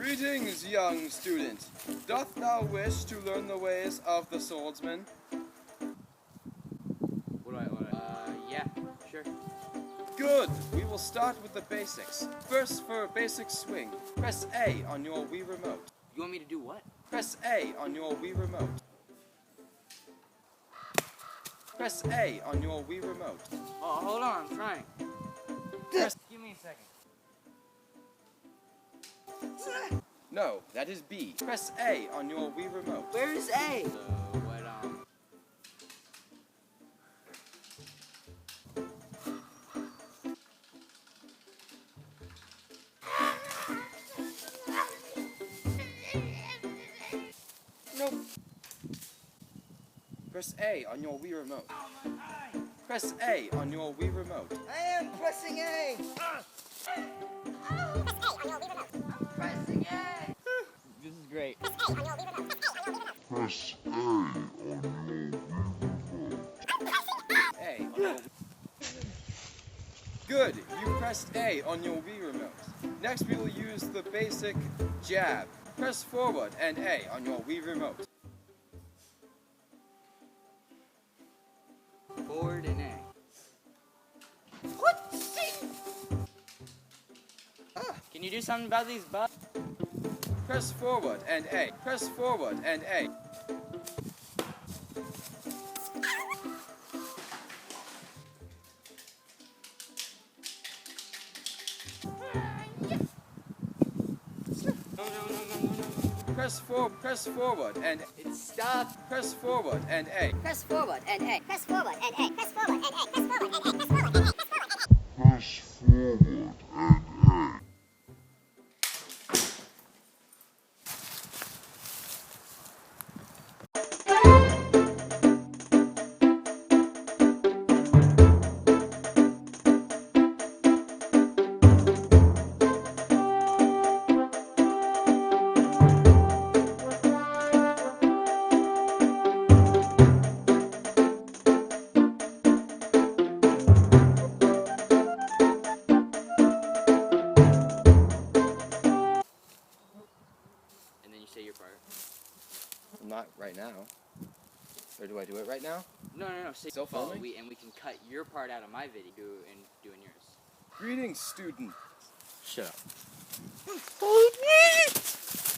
Greetings, young student. Doth thou wish to learn the ways of the swordsman? Yeah, sure. Good! We will start with the basics. First, for basic swing, press A on your Wii Remote. You want me to do what? Press A on your Wii Remote. Press A on your Wii Remote. Oh, hold on, I'm trying. Press... Give me a second. No, that is B. Press A on your Wii Remote. Where is A? So, what, Nope. Press A on your Wii Remote. Press A on your Wii Remote. I am pressing A! Pressing A! This is great. Press A on your A on your Good, you pressed A on your Wii Remote. Next we will use the basic jab. Press forward and A on your Wii Remote. Forward and A. What? Can you do something about these bugs? Press forward and A. Press forward and A. No. Press forward and It stopped. press forward and A. Press forward and A. Press forward and A. Press forward and A. Press forward and A. Press forward and A. Press forward and A. press forward and A. And then you say your part. Not right now. Or do I do it right now? No. Say Still filming? and we can cut your part out of my video and doing yours. Greetings, student. Shut up.